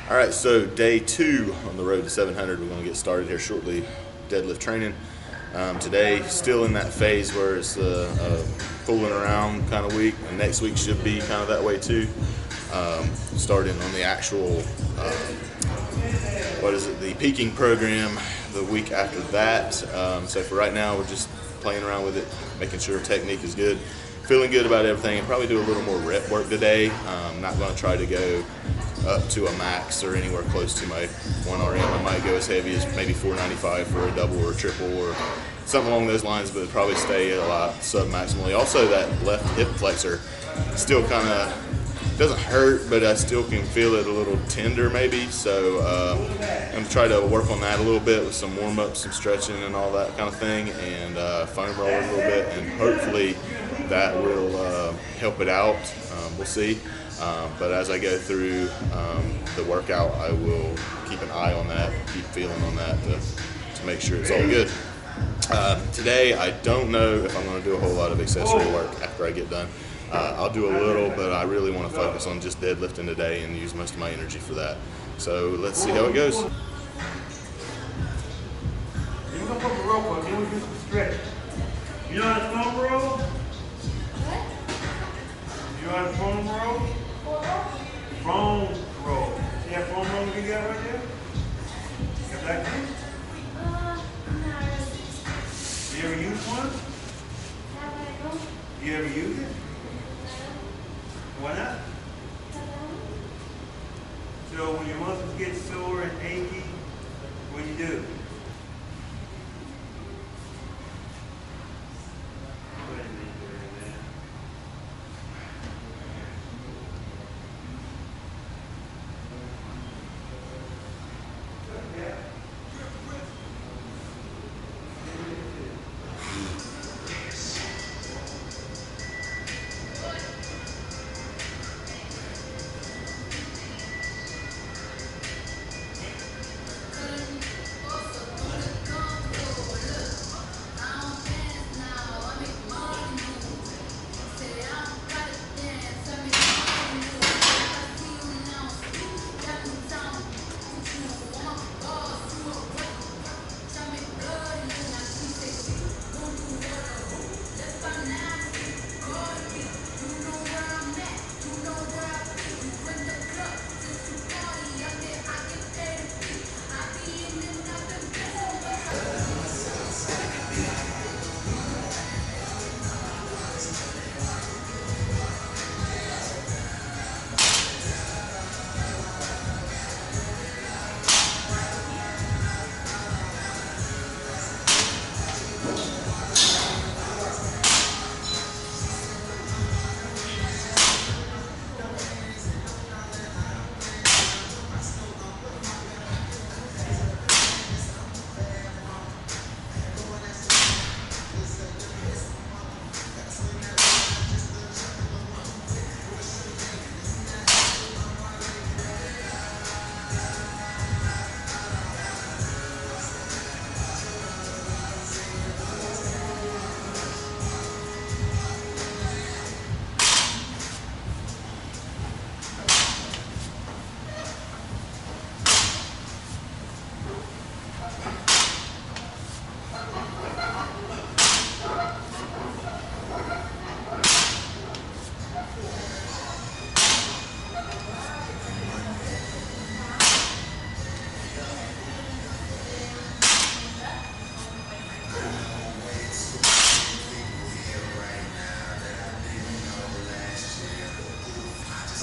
All right, so day 2 on the road to 700. We're going to get started here shortly. Deadlift training. Today, still in that phase where it's fooling around kind of week, and next week should be kind of that way too. Starting on the actual, the peaking program the week after that. So for right now, we're just playing around with it, making sure technique is good. Feeling good about everything, and probably do a little more rep work today. Not going to try to go up to a max or anywhere close to my 1RM. I might go as heavy as maybe 495 for a double or a triple or something along those lines, but probably stay a lot sub-maximally. Also, that left hip flexor still kind of doesn't hurt, but I still can feel it a little tender maybe. So I'm going to try to work on that a little bit with some warm-ups, some stretching and all that kind of thing, and foam roll a little bit, and hopefully that will help it out. We'll see. But as I go through the workout, I will keep an eye on that, keep feeling on that to make sure it's all good. Today, I don't know if I'm going to do a whole lot of accessory work after I get done. I'll do a little, but I really want to focus on just deadlifting today and use most of my energy for that. So let's see how it goes. You're going to put the rope up, then we do some stretching. You know how to foam roll? What? You know how to foam roll? Foam roll. See that foam roll you got right there? Got that thing? You ever use one? You ever use it? Why not? So when your muscles get sore and achy, what do you do?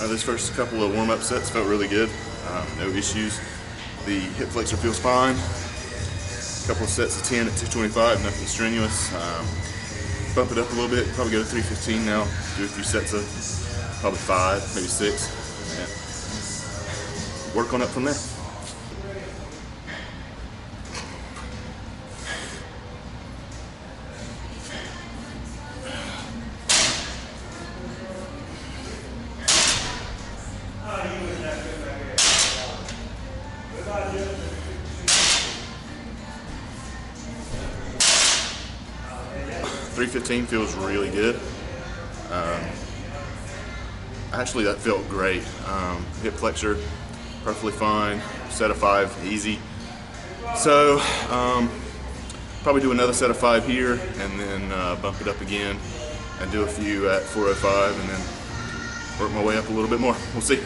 This first couple of warm-up sets felt really good. No issues. The hip flexor feels fine. A couple of sets of 10 at 225, nothing strenuous. Bump it up a little bit, probably go to 315 now. Do a few sets of probably 5, maybe 6. And work on up from there. 315 feels really good. Actually, that felt great. Hip flexor perfectly fine. Set of 5, easy. So probably do another set of 5 here, and then bump it up again and do a few at 405, and then work my way up a little bit more. We'll see.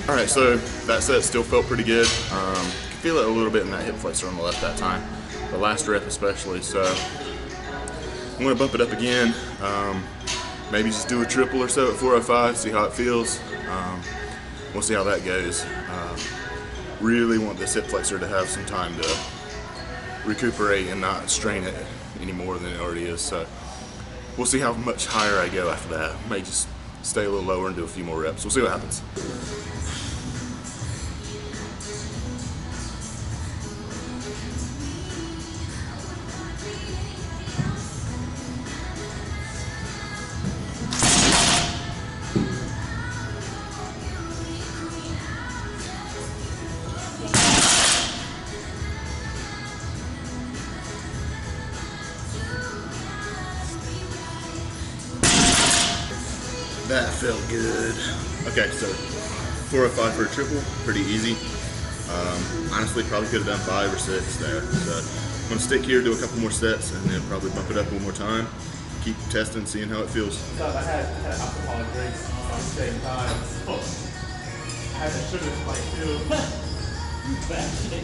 All right, so that set still felt pretty good. Could feel it a little bit in that hip flexor on the left that time, the last rep especially. So I'm gonna bump it up again. Maybe just do a triple or so at 405, see how it feels. We'll see how that goes. Really want this hip flexor to have some time to recuperate and not strain it any more than it already is. So we'll see how much higher I go after that. May just stay a little lower and do a few more reps. We'll see what happens. That felt good. Okay, so 405 for a triple, pretty easy. Honestly, probably could have done 5 or 6 there. So I'm gonna stick here, do a couple more sets, and then probably bump it up one more time. Keep testing, seeing how it feels. So I had alcohol drinks at the same time. So I had the sugar spike too. Bad shit.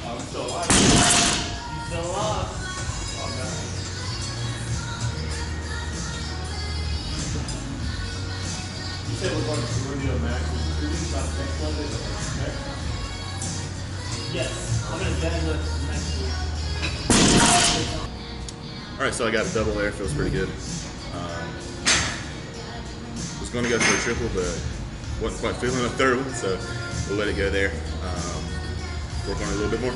I'm still alive. You still alive? Oh man. You said we're going to Caribbean Max. We're doing about next Monday. Okay? Yes, I'm gonna deadlift next week. All right, so I got a double there, feels pretty good. Was gonna go for a triple, but wasn't quite feeling a third one, so we'll let it go there. Work on it a little bit more.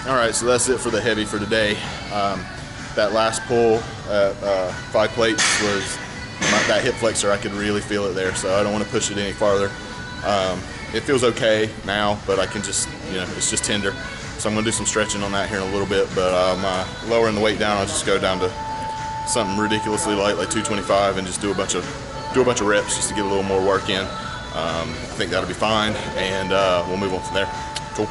All right, so that's it for the heavy for today. That last pull at 5 plates was that hip flexor. I could really feel it there, so I don't want to push it any farther. It feels okay now, but I can just, it's just tender. So I'm gonna do some stretching on that here in a little bit, but lowering the weight down, I'll just go down to something ridiculously light, like 225, and just do a bunch of reps just to get a little more work in. I think that'll be fine, and we'll move on from there. Cool.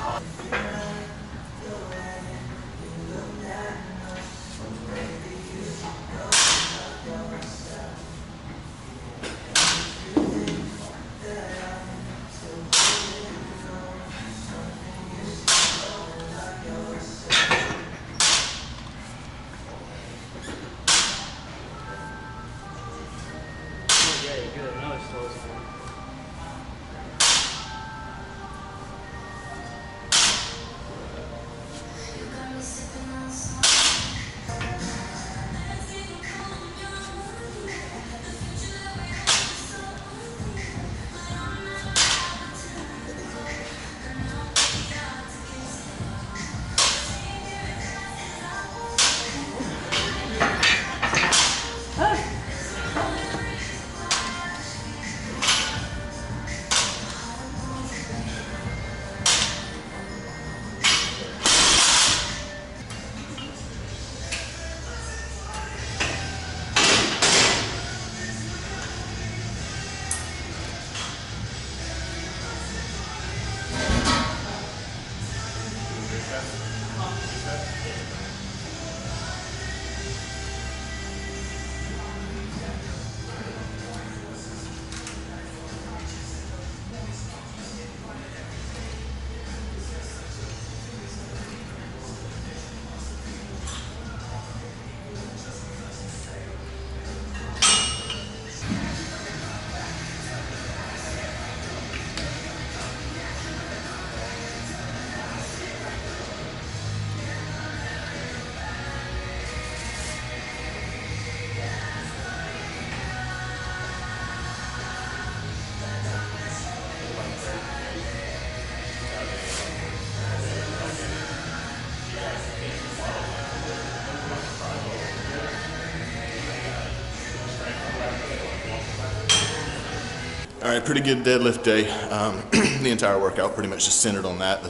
All right, pretty good deadlift day. The entire workout pretty much just centered on that.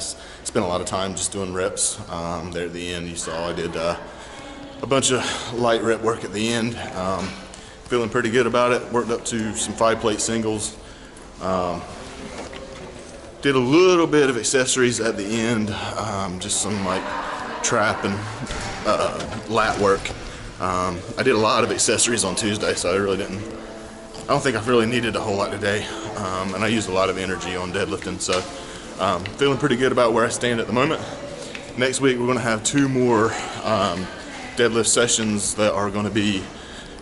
Spent a lot of time just doing reps. There at the end, you saw I did a bunch of light rep work at the end. Feeling pretty good about it. Worked up to some 5-plate singles. Did a little bit of accessories at the end, just some like trap and lat work. I did a lot of accessories on Tuesday, so I don't think I've really needed a whole lot today. And I used a lot of energy on deadlifting, so feeling pretty good about where I stand at the moment. Next week we're gonna have 2 more deadlift sessions that are gonna be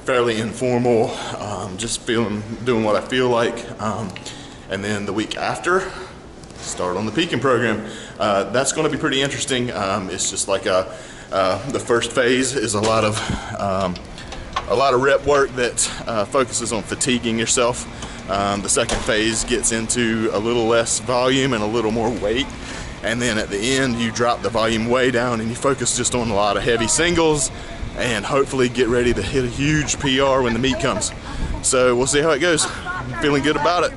fairly informal, just doing what I feel like. And then the week after, start on the peaking program. That's going to be pretty interesting. It's just like the first phase is a lot of rep work that focuses on fatiguing yourself. The second phase gets into a little less volume and a little more weight. And then at the end, you drop the volume way down and you focus just on a lot of heavy singles and hopefully get ready to hit a huge PR when the meet comes. So we'll see how it goes. I'm feeling good about it.